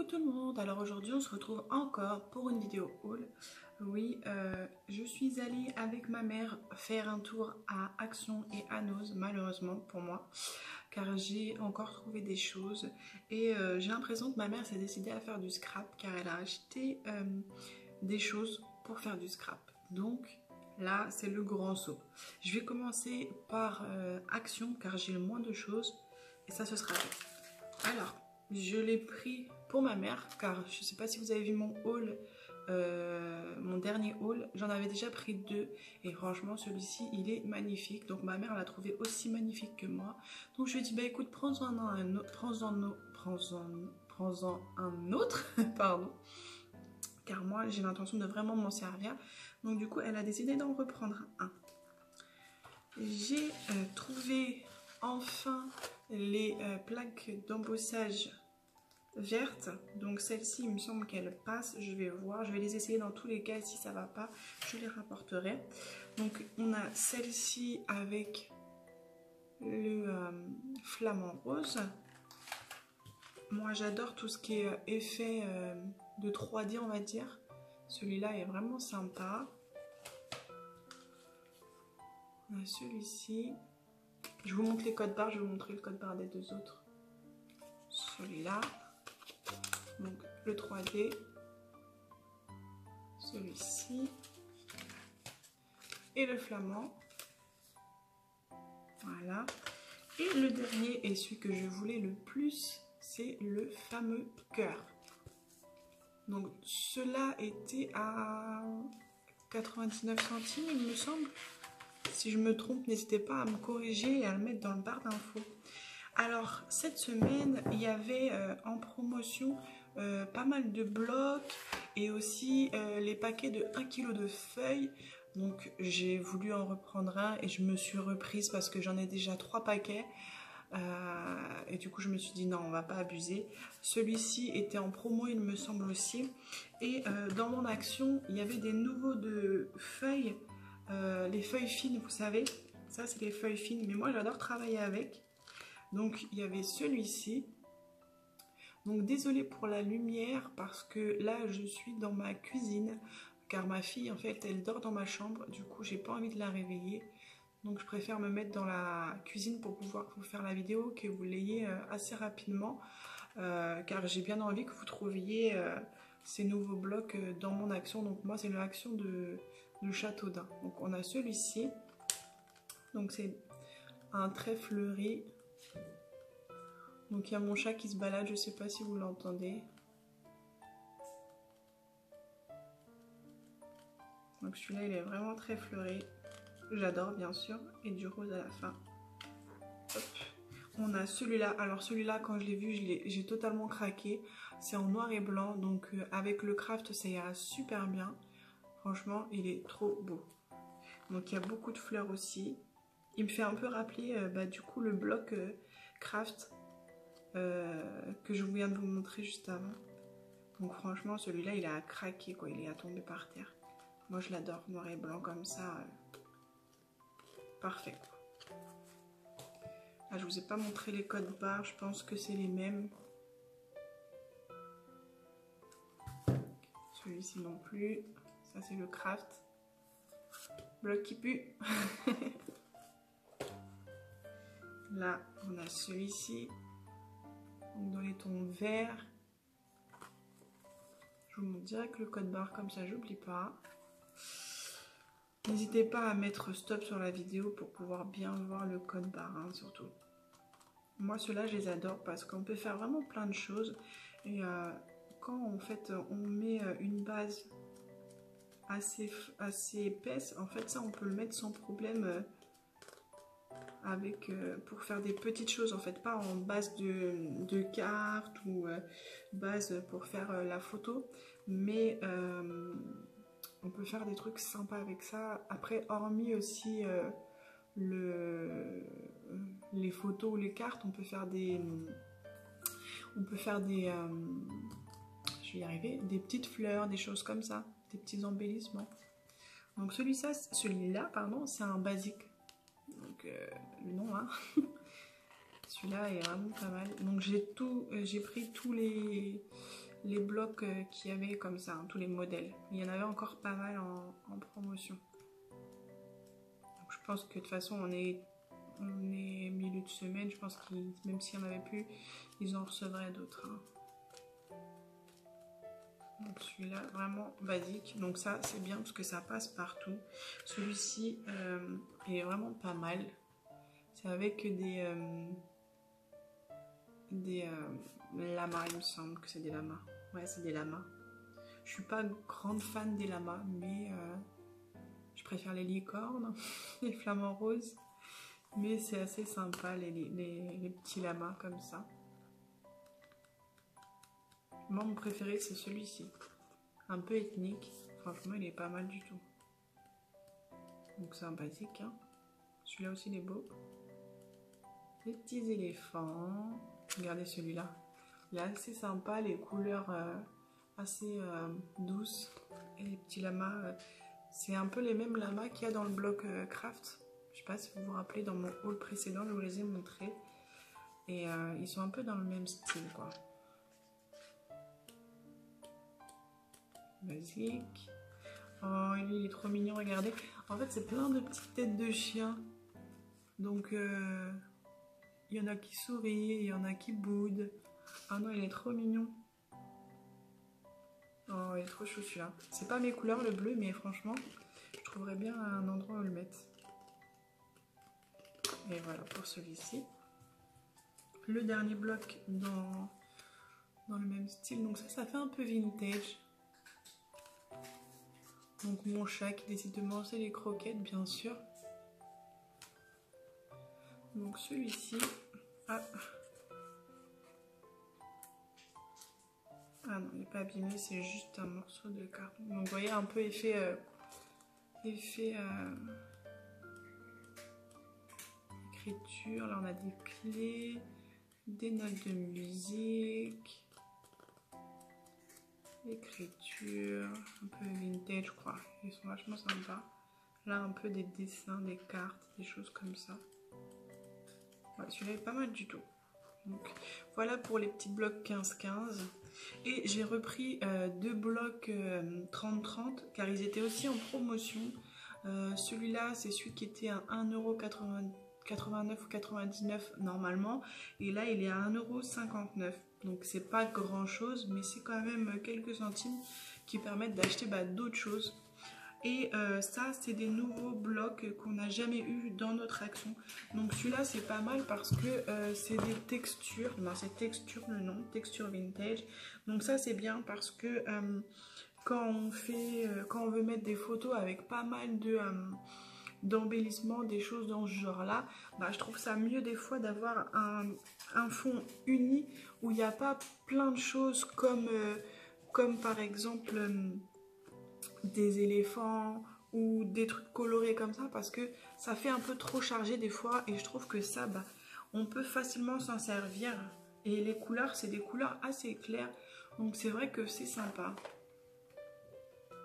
tout le monde, alors aujourd'hui on se retrouve encore pour une vidéo haul. Oui, je suis allée avec ma mère faire un tour à Action et à Noz, malheureusement pour moi, car j'ai encore trouvé des choses et j'ai l'impression que ma mère s'est décidée à faire du scrap car elle a acheté des choses pour faire du scrap. Donc là c'est le grand saut. Je vais commencer par Action car j'ai le moins de choses et ça ce sera fait. Alors je l'ai pris pour ma mère car je sais pas si vous avez vu mon haul, mon dernier haul, j'en avais déjà pris deux et franchement celui-ci il est magnifique, donc ma mère l'a trouvé aussi magnifique que moi, donc je lui ai dit bah écoute prends-en un autre, prends-en un autre pardon, car moi j'ai l'intention de vraiment m'en servir, donc du coup elle a décidé d'en reprendre un. J'ai trouvé enfin les plaques d'embossage vertes, donc celle-ci il me semble qu'elle passe, je vais voir, je vais les essayer dans tous les cas, si ça va pas je les rapporterai. Donc on a celle-ci avec le flamant rose. Moi j'adore tout ce qui est effet de 3D on va dire, celui-là est vraiment sympa. On a celui-ci, je vous montre les codes barres, je vais vous montrer le code barre des deux autres. Celui-là, donc le 3D, celui-ci et le flamand. Voilà. Et le dernier et celui que je voulais le plus, c'est le fameux cœur. Donc cela était à 99 centimes il me semble. Si je me trompe, n'hésitez pas à me corriger et à le mettre dans le barre d'infos. Alors cette semaine il y avait en promotion pas mal de blocs et aussi les paquets de 1 kg de feuilles, donc j'ai voulu en reprendre un et je me suis reprise parce que j'en ai déjà 3 paquets et du coup je me suis dit non on va pas abuser. Celui-ci était en promo il me semble aussi, et dans mon action il y avait des nouveaux de feuilles, les feuilles fines vous savez, ça c'est les feuilles fines mais moi j'adore travailler avec. Donc il y avait celui-ci. Donc désolée pour la lumière parce que là je suis dans ma cuisine car ma fille en fait elle dort dans ma chambre, du coup j'ai pas envie de la réveiller. Donc je préfère me mettre dans la cuisine pour pouvoir vous faire la vidéo, que vous l'ayez assez rapidement car j'ai bien envie que vous trouviez ces nouveaux blocs dans mon action. Donc moi c'est l'action de Châteaudun. Donc on a celui-ci. Donc c'est un trait fleuri. Donc il y a mon chat qui se balade, je sais pas si vous l'entendez. Donc celui-là il est vraiment très fleuri. J'adore bien sûr. Et du rose à la fin. Hop. On a celui-là. Alors celui-là quand je l'ai vu, j'ai totalement craqué. C'est en noir et blanc. Donc avec le craft ça ira super bien. Franchement il est trop beau. Donc il y a beaucoup de fleurs aussi. Il me fait un peu rappeler du coup le bloc craft. Que je viens de vous montrer juste avant. Donc franchement celui-là il a craqué quoi, il est à tomber par terre. Moi je l'adore, noir et blanc comme ça, parfait quoi. Ah, je vous ai pas montré les codes barres, je pense que c'est les mêmes. Celui-ci non plus, ça c'est le craft. Bloc qui pue. Là on a celui-ci. Dans les tons verts, je vous montre direct le code barre comme ça j'oublie pas. N'hésitez pas à mettre stop sur la vidéo pour pouvoir bien voir le code barre hein, surtout. Moi ceux-là je les adore parce qu'on peut faire vraiment plein de choses et quand en fait on met une base assez épaisse, en fait ça on peut le mettre sans problème. Avec pour faire des petites choses en fait, pas en base de carte ou base pour faire la photo, mais on peut faire des trucs sympas avec ça. Après hormis aussi les photos ou les cartes, on peut faire des je vais y arriver, des petites fleurs, des choses comme ça, des petits embellissements. Donc celui-là pardon, c'est un basique. Donc le nom hein. Celui-là est vraiment pas mal. Donc j'ai pris tous les les blocs qu'il y avait comme ça, hein, tous les modèles. Il y en avait encore pas mal en promotion. Donc, je pense que de toute façon on est milieu de semaine, je pense qu'ils, même s'il n'y en avait plus, ils en recevraient d'autres. Hein. Donc celui-là vraiment basique, donc ça c'est bien parce que ça passe partout. Celui-ci est vraiment pas mal. C'est avec des lamas, il me semble que c'est des lamas. Ouais, c'est des lamas. Je suis pas grande fan des lamas, mais je préfère les licornes, les flamants roses. Mais c'est assez sympa les petits lamas comme ça. Moi, mon préféré, c'est celui-ci. Un peu ethnique. Franchement, il est pas mal du tout. Donc, c'est un basique. Hein. Celui-là aussi, il est beau. Les petits éléphants. Regardez celui-là. Il est assez sympa. Les couleurs assez douces. Et les petits lamas. C'est un peu les mêmes lamas qu'il y a dans le bloc craft. Je sais pas si vous vous rappelez, dans mon haul précédent, je vous les ai montrés. Et ils sont un peu dans le même style, quoi. Basique. Oh, lui, il est trop mignon, regardez. En fait, c'est plein de petites têtes de chiens. Donc, il y en a qui sourient, il y en a qui boudent. Ah non, il est trop mignon. Oh, il est trop chou celui-là. C'est pas mes couleurs, le bleu, mais franchement, je trouverais bien un endroit où le mettre. Et voilà pour celui-ci. Le dernier bloc dans le même style. Donc ça fait un peu vintage. Donc mon chat qui décide de manger les croquettes, bien sûr. Donc celui-ci. Ah non, il n'est pas abîmé, c'est juste un morceau de carton. Donc vous voyez un peu effet écriture. Là on a des clés, des notes de musique. Écriture, un peu vintage, je crois. Ils sont vachement sympas. Là, un peu des dessins, des cartes, des choses comme ça. Ouais, celui-là est pas mal du tout. Donc, voilà pour les petits blocs 15-15. Et j'ai repris deux blocs 30-30 car ils étaient aussi en promotion. Celui-là, c'est celui qui était à 1,89 € ou 99 normalement. Et là, il est à 1,59 €. Donc c'est pas grand chose, mais c'est quand même quelques centimes qui permettent d'acheter d'autres choses. Et ça, c'est des nouveaux blocs qu'on n'a jamais eu dans notre action. Donc celui-là, c'est pas mal parce que c'est des textures. Non, c'est texture le nom, texture vintage. Donc ça, c'est bien parce que quand on veut mettre des photos avec pas mal d'embellissement, des choses dans ce genre-là, je trouve ça mieux des fois d'avoir un fond uni où il n'y a pas plein de choses comme par exemple des éléphants ou des trucs colorés comme ça, parce que ça fait un peu trop chargé des fois et je trouve que ça, on peut facilement s'en servir. Et les couleurs, c'est des couleurs assez claires, donc c'est vrai que c'est sympa.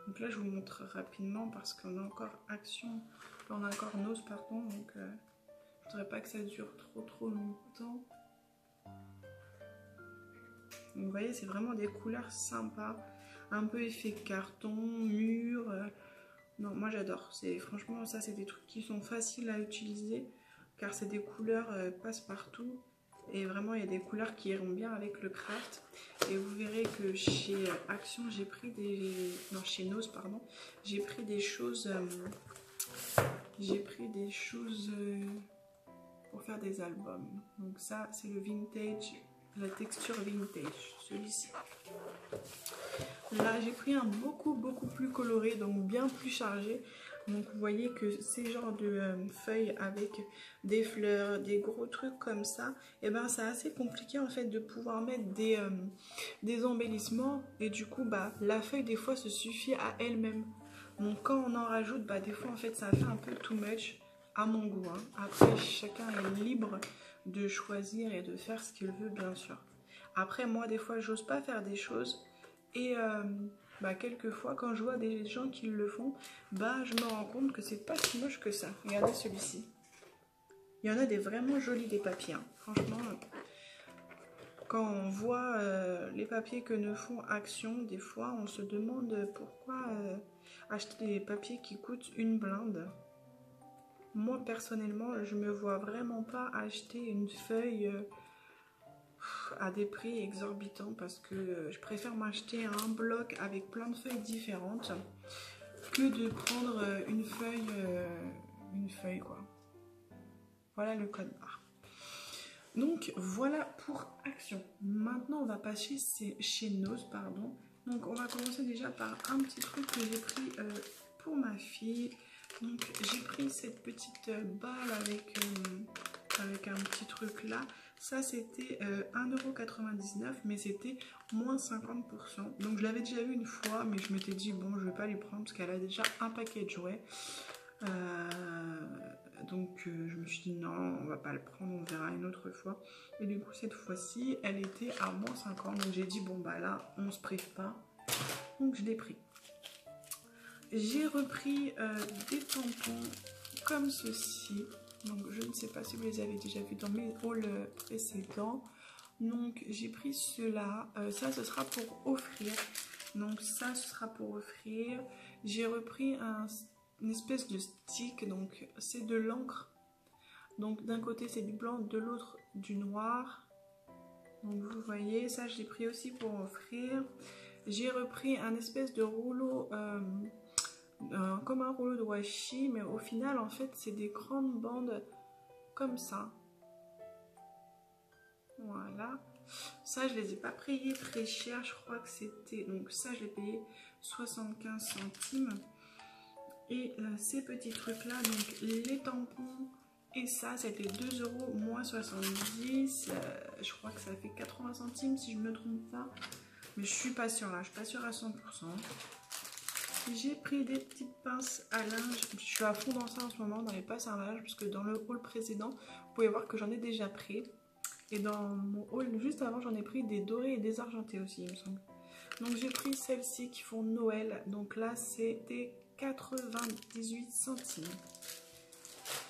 Donc là, je vous montre rapidement parce qu'on a encore action, on a encore Nose, pardon, donc je voudrais pas que ça dure trop longtemps. Donc, vous voyez, c'est vraiment des couleurs sympas, un peu effet carton, mur. Non, moi j'adore. Franchement, ça, c'est des trucs qui sont faciles à utiliser car c'est des couleurs passe-partout. Et vraiment, il y a des couleurs qui iront bien avec le craft. Et vous verrez que chez Action, j'ai pris des... Non, chez Nose, pardon. J'ai pris des choses... pour faire des albums. Donc ça, c'est le vintage, la texture vintage, celui-ci. Là, j'ai pris un beaucoup plus coloré, donc bien plus chargé. Donc vous voyez que ces genres de feuilles avec des fleurs, des gros trucs comme ça, et c'est assez compliqué en fait de pouvoir mettre des embellissements. Et du coup, la feuille des fois se suffit à elle-même. Donc quand on en rajoute, des fois en fait ça fait un peu too much à mon goût. Hein. Après, chacun est libre de choisir et de faire ce qu'il veut, bien sûr. Après, moi, des fois, j'ose pas faire des choses. Et quelquefois, quand je vois des gens qui le font, je me rends compte que c'est pas si moche que ça. Regardez celui-ci. Il y en a des vraiment jolis, des papiers. Hein. Franchement, quand on voit les papiers que nous font Action, des fois on se demande pourquoi acheter des papiers qui coûtent une blinde. Moi personnellement, je me vois vraiment pas acheter une feuille à des prix exorbitants parce que je préfère m'acheter un bloc avec plein de feuilles différentes que de prendre une feuille quoi. Voilà le code barre. Donc voilà pour Action. Maintenant on va passer chez Nose, pardon. Donc on va commencer déjà par un petit truc que j'ai pris pour ma fille. Donc j'ai pris cette petite balle avec un petit truc là. Ça c'était 1,99 € mais c'était moins 50%. Donc je l'avais déjà vu une fois mais je m'étais dit bon je vais pas lui prendre parce qu'elle a déjà un paquet de jouets. Donc je me suis dit non on va pas le prendre, on verra une autre fois. Et du coup cette fois-ci elle était à moins 50, donc j'ai dit bon bah là on se prive pas, donc je l'ai pris. J'ai repris des tampons comme ceci, donc je ne sais pas si vous les avez déjà vus dans mes hauls précédents. Donc j'ai pris ceux-là, ça ce sera pour offrir, donc ça ce sera pour offrir. J'ai repris une espèce de stick, donc c'est de l'encre, donc d'un côté c'est du blanc, de l'autre du noir, donc vous voyez ça je l'ai pris aussi pour offrir. J'ai repris un espèce de rouleau comme un rouleau de washi, mais au final en fait c'est des grandes bandes comme ça, voilà. Ça je les ai pas payés très cher, je crois que c'était, donc ça je l'ai payé 75 centimes. Et ces petits trucs là, donc les tampons et ça c'était 2 € moins 70, je crois que ça fait 80 centimes si je me trompe pas, mais je suis pas sûre là, je suis pas sûre à 100%. J'ai pris des petites pinces à linge, je suis à fond dans ça en ce moment, dans les pinces à linge, parce que dans le haul précédent vous pouvez voir que j'en ai déjà pris, et dans mon haul juste avant j'en ai pris des dorés et des argentés aussi il me semble. Donc j'ai pris celles-ci qui font Noël, donc là c'était 98 centimes.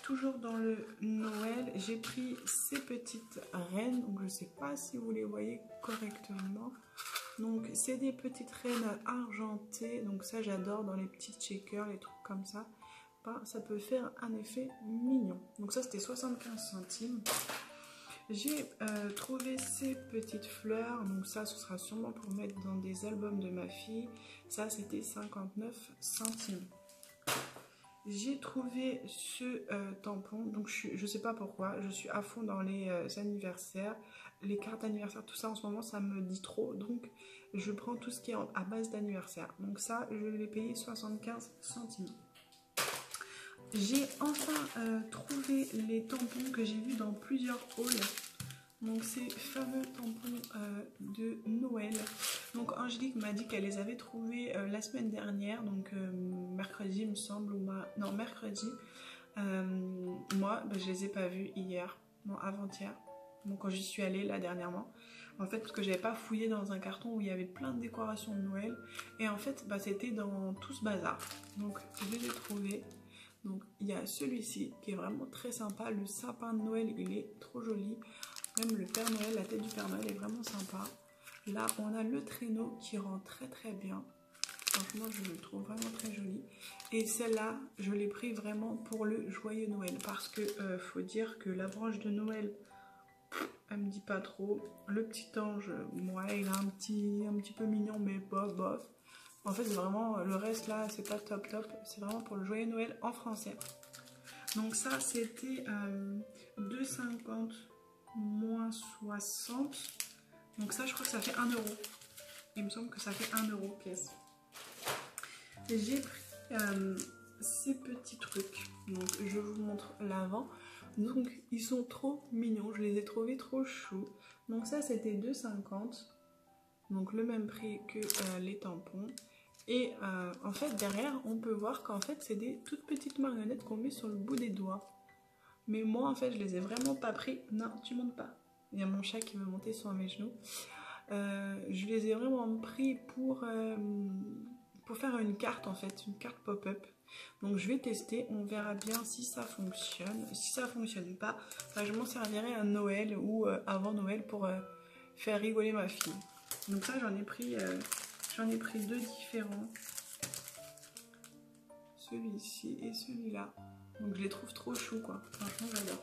Toujours dans le Noël, j'ai pris ces petites reines, donc je ne sais pas si vous les voyez correctement. Donc c'est des petites reines argentées, donc ça j'adore dans les petits shakers, les trucs comme ça. Ben, ça peut faire un effet mignon. Donc ça c'était 75 centimes. J'ai trouvé ces petites fleurs, donc ça ce sera sûrement pour mettre dans des albums de ma fille. Ça c'était 59 centimes. J'ai trouvé ce tampon, donc je sais pas pourquoi, je suis à fond dans les anniversaires, les cartes d'anniversaire, tout ça en ce moment ça me dit trop, donc je prends tout ce qui est à base d'anniversaire. Donc ça je l'ai payé 75 centimes. J'ai enfin trouvé les tampons que j'ai vus dans plusieurs hauls. Donc ces fameux tampons de Noël. Donc Angélique m'a dit qu'elle les avait trouvés la semaine dernière, donc mercredi il me semble, ou non mercredi. Moi bah, je les ai pas vus hier, non avant-hier, donc quand j'y suis allée là dernièrement. En fait parce que j'avais pas fouillé dans un carton où il y avait plein de décorations de Noël. Et en fait bah, c'était dans tout ce bazar. Donc je les ai trouvés. Donc il y a celui-ci qui est vraiment très sympa, le sapin de Noël il est trop joli. Même le Père Noël, la tête du Père Noël est vraiment sympa. Là on a le traîneau qui rend très très bien. Franchement je le trouve vraiment très joli. Et celle-là je l'ai pris vraiment pour le joyeux Noël. Parce que faut dire que la branche de Noël, elle me dit pas trop. Le petit ange, ouais il est un petit peu mignon mais bof bof. En fait, vraiment, le reste là, c'est pas top top. C'est vraiment pour le joyeux Noël en français. Donc ça, c'était 2,50 moins 60. Donc ça, je crois que ça fait 1 €. Il me semble que ça fait 1 € pièce. J'ai pris ces petits trucs. Donc je vous montre l'avant. Donc ils sont trop mignons. Je les ai trouvés trop choux. Donc ça, c'était 2,50. Donc le même prix que les tampons. Et en fait derrière on peut voir qu'en fait c'est des toutes petites marionnettes qu'on met sur le bout des doigts. Mais moi en fait je les ai vraiment pas pris. Non tu montes pas. Il y a mon chat qui veut monter sur mes genoux. Je les ai vraiment pris pour faire une carte en fait, une carte pop-up. Donc je vais tester, on verra bien si ça fonctionne. Si ça fonctionne pas, bah, je m'en servirai à Noël ou avant Noël pour faire rigoler ma fille. Donc ça, j'en ai pris deux différents. Celui-ci et celui-là. Donc je les trouve trop chou, quoi. Franchement, j'adore.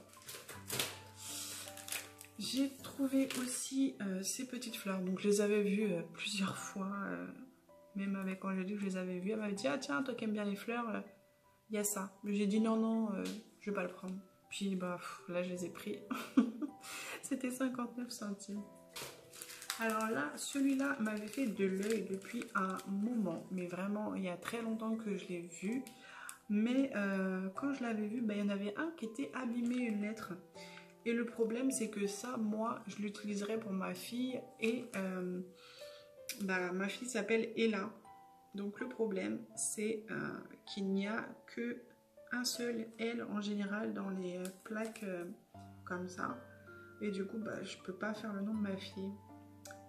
J'ai trouvé aussi ces petites fleurs. Donc je les avais vues plusieurs fois. Même avec Angélique, je les avais vues. Elle m'avait dit, ah tiens, toi qui aimes bien les fleurs, il y a ça. J'ai dit non, non, je vais pas le prendre. Puis bah là, je les ai pris. C'était 59 centimes. Alors là, celui-là m'avait fait de l'œil depuis un moment. Mais vraiment, il y a très longtemps que je l'ai vu. Mais quand je l'avais vu, bah, il y en avait un qui était abîmé, une lettre. Et le problème, c'est que ça, moi, je l'utiliserai pour ma fille. Et bah, ma fille s'appelle Ella. Donc le problème, c'est qu'il n'y a que un seul L en général dans les plaques comme ça. Et du coup, bah, je peux pas faire le nom de ma fille.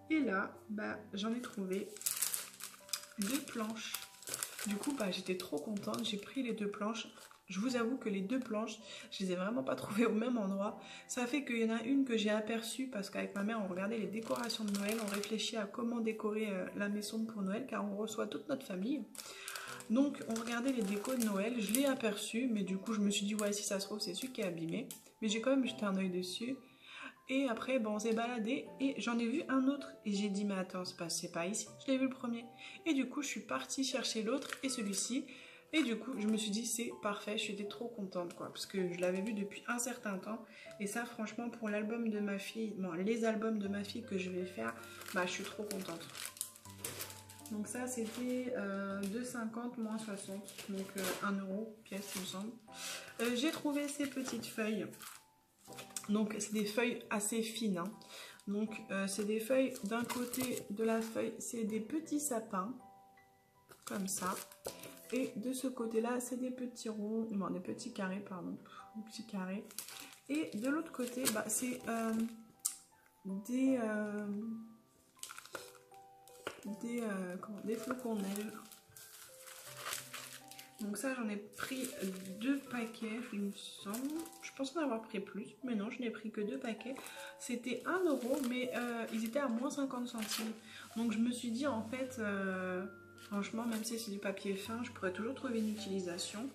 Et là, bah, j'en ai trouvé 2 planches. Du coup, bah, j'étais trop contente. J'ai pris les 2 planches. Je vous avoue que les 2 planches, je les ai vraiment pas trouvées au même endroit. Ça fait qu'il y en a une que j'ai aperçue parce qu'avec ma mère, on regardait les décorations de Noël. On réfléchit à comment décorer la maison pour Noël car on reçoit toute notre famille. Donc, on regardait les décos de Noël. Je l'ai aperçu, mais du coup, je me suis dit, ouais, si ça se trouve, c'est celui qui est abîmé. Mais j'ai quand même jeté un œil dessus. Et après, bon, on s'est baladé et j'en ai vu un autre. Et j'ai dit, mais attends, c'est pas ici. Je l'ai vu le premier. Et du coup, je suis partie chercher l'autre et celui-ci. Et du coup, je me suis dit, c'est parfait. J'étais trop contente, quoi. Parce que je l'avais vu depuis un certain temps. Et ça, franchement, pour l'album de ma fille, bon, les albums de ma fille que je vais faire, bah, je suis trop contente. Donc ça, c'était 2,50 moins 60. Donc 1 € pièce, il me semble. J'ai trouvé ces petites feuilles. Donc c'est des feuilles assez fines, hein. Donc c'est des feuilles, d'un côté de la feuille c'est des petits sapins comme ça, et de ce côté là c'est des petits ronds, non des petits carrés pardon, des petits carrés, et de l'autre côté bah, c'est des flocons de neige. Donc ça, j'en ai pris 2 paquets, il me semble. Je pense en avoir pris plus, mais non, je n'ai pris que 2 paquets. C'était 1 €, mais ils étaient à moins 50 centimes. Donc je me suis dit, en fait, franchement, même si c'est du papier fin, je pourrais toujours trouver une utilisation.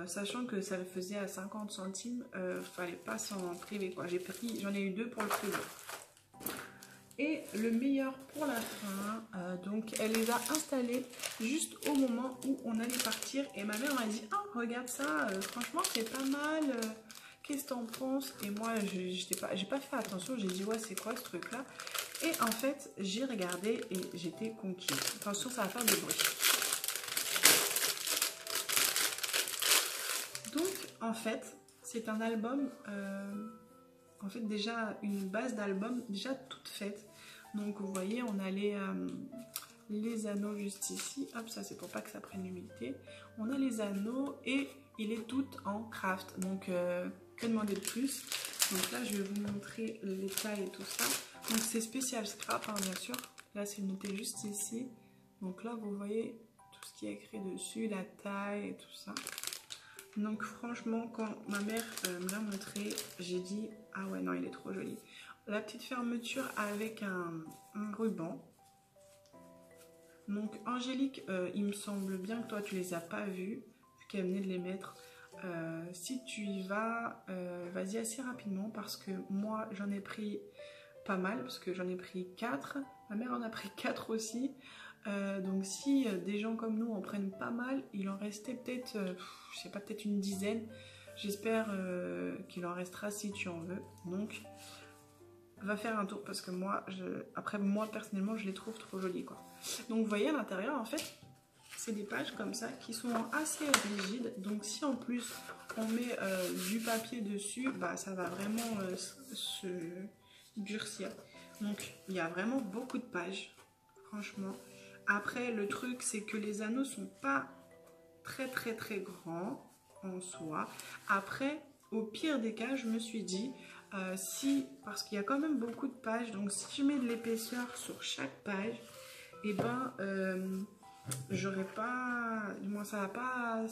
Sachant que ça le faisait à 50 centimes, fallait pas s'en priver, quoi. J'en ai eu 2 pour le prix. Et le meilleur pour la fin, donc elle les a installés juste au moment où on allait partir. Et ma mère m'a dit, ah regarde ça, franchement c'est pas mal, qu'est-ce que t'en penses? Et moi j'ai pas fait attention, j'ai dit ouais c'est quoi ce truc là? Et en fait j'ai regardé et j'étais conquise. Attention, ça va faire du bruit. Donc en fait c'est un album... en fait déjà une base d'album déjà toute faite. Donc vous voyez, on a les anneaux juste ici. Hop, ça c'est pour pas que ça prenne l'humidité. On a les anneaux et il est tout en craft. Donc que demander de plus? Donc là je vais vous montrer les tailles et tout ça. Donc c'est spécial scrap hein, bien sûr. Là c'est noté juste ici. Donc là vous voyez tout ce qui est écrit dessus, la taille et tout ça. Donc franchement, quand ma mère me l'a montré, j'ai dit ah ouais non il est trop joli. La petite fermeture avec un ruban. Donc Angélique, il me semble bien que toi tu les as pas vus, vu qu'elle venait de les mettre. Si tu y vas, vas-y assez rapidement parce que moi j'en ai pris pas mal, parce que j'en ai pris 4. Ma mère en a pris 4 aussi. Donc si des gens comme nous en prennent pas mal, il en restait peut-être, je sais pas, peut-être une dizaine. J'espère qu'il en restera si tu en veux. Donc va faire un tour parce que moi, après moi personnellement, je les trouve trop jolies quoi. Donc vous voyez à l'intérieur en fait, c'est des pages comme ça qui sont assez rigides. Donc si en plus on met du papier dessus, bah ça va vraiment se durcir. Donc il y a vraiment beaucoup de pages, franchement. Après, le truc, c'est que les anneaux sont pas très grands en soi. Après, au pire des cas, je me suis dit, parce qu'il y a quand même beaucoup de pages, donc si je mets de l'épaisseur sur chaque page, et ben, j'aurais pas, moi ça va pas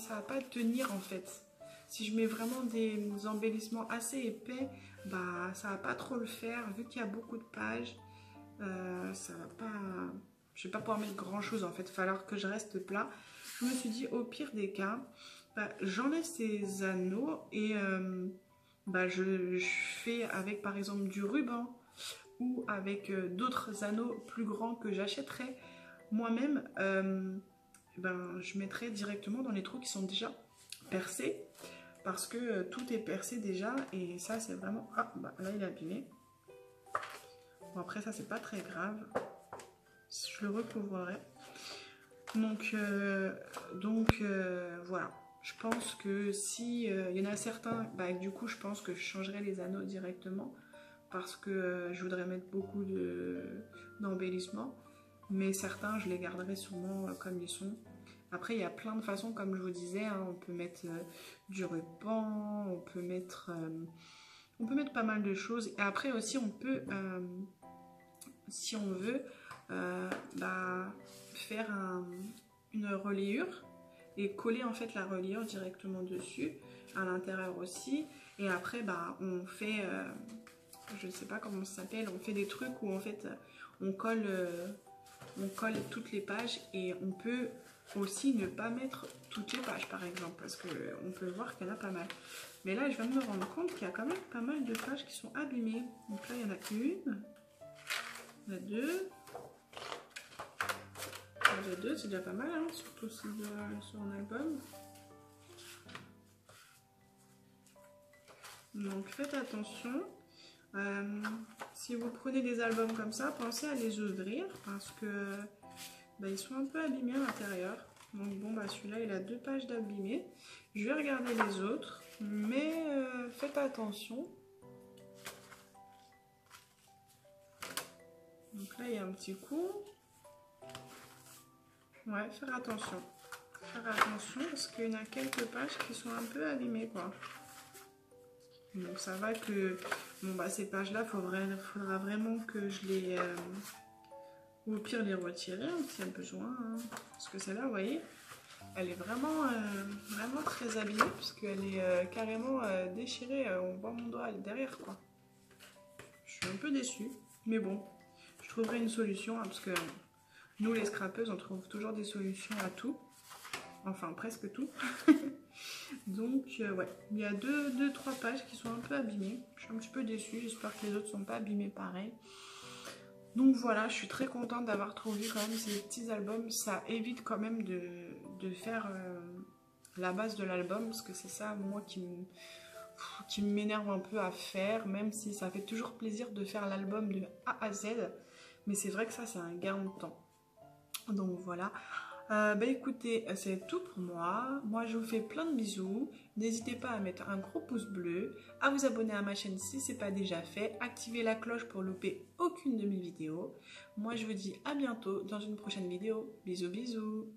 tenir en fait. Si je mets vraiment des embellissements assez épais, bah ça va pas trop le faire, vu qu'il y a beaucoup de pages. ça va pas... Je vais pas pouvoir mettre grand chose en fait, il va falloir que je reste plat. Je me suis dit au pire des cas, bah, j'enlève ces anneaux et bah, je fais avec par exemple du ruban ou avec d'autres anneaux plus grands que j'achèterais moi-même. Ben, je mettrai directement dans les trous qui sont déjà percés parce que tout est percé déjà et ça c'est vraiment... Ah bah là il est abîmé. Bon après ça c'est pas très grave, je le recouvrerai. Donc voilà, je pense que si il y en a certains, bah, du coup je pense que je changerai les anneaux directement parce que je voudrais mettre beaucoup d'embellissement, mais certains je les garderai sûrement comme ils sont. Après il y a plein de façons comme je vous disais, hein, on peut mettre du ruban, on peut mettre pas mal de choses et après aussi on peut si on veut bah, faire une reliure et coller en fait la reliure directement dessus, à l'intérieur aussi. Et après, bah, on fait, je ne sais pas comment ça s'appelle, on fait des trucs où en fait on colle toutes les pages et on peut aussi ne pas mettre toutes les pages par exemple parce qu'on peut voir qu'il y en a pas mal. Mais là, je viens de me rendre compte qu'il y a quand même pas mal de pages qui sont abîmées. Donc là, il y en a une, il y en a deux. Déjà deux, c'est déjà pas mal, hein, surtout si sur un album. Donc faites attention. Si vous prenez des albums comme ça, pensez à les ouvrir parce que bah, ils sont un peu abîmés à l'intérieur. Donc bon, bah celui-là il a 2 pages d'abîmés. Je vais regarder les autres, mais faites attention. Donc là il y a un petit coup. Ouais, faire attention. Faire attention parce qu'il y en a quelques pages qui sont un peu abîmées quoi. Donc ça va que... Bon bah ces pages là, faudra vraiment que je les... ou au pire les retirer hein, s'il y a besoin. Hein. Parce que celle-là, vous voyez, elle est vraiment, vraiment très abîmée puisqu'elle est carrément déchirée. On voit mon doigt derrière quoi. Je suis un peu déçue. Mais bon, je trouverai une solution hein, parce que... Nous, les scrapeuses, on trouve toujours des solutions à tout. Enfin, presque tout. Donc, ouais, il y a 2-3 pages qui sont un peu abîmées. Je suis un petit peu déçue. J'espère que les autres ne sont pas abîmées pareil. Donc voilà, je suis très contente d'avoir trouvé quand même ces petits albums. Ça évite quand même de faire la base de l'album. Parce que c'est ça, moi, qui m'énerve un peu à faire. Même si ça fait toujours plaisir de faire l'album de A à Z. Mais c'est vrai que ça, c'est un gain de temps. Donc voilà, bah écoutez, c'est tout pour moi. Moi je vous fais plein de bisous. N'hésitez pas à mettre un gros pouce bleu, à vous abonner à ma chaîne si ce n'est pas déjà fait, activer la cloche pour louper aucune de mes vidéos. Moi je vous dis à bientôt dans une prochaine vidéo. Bisous bisous.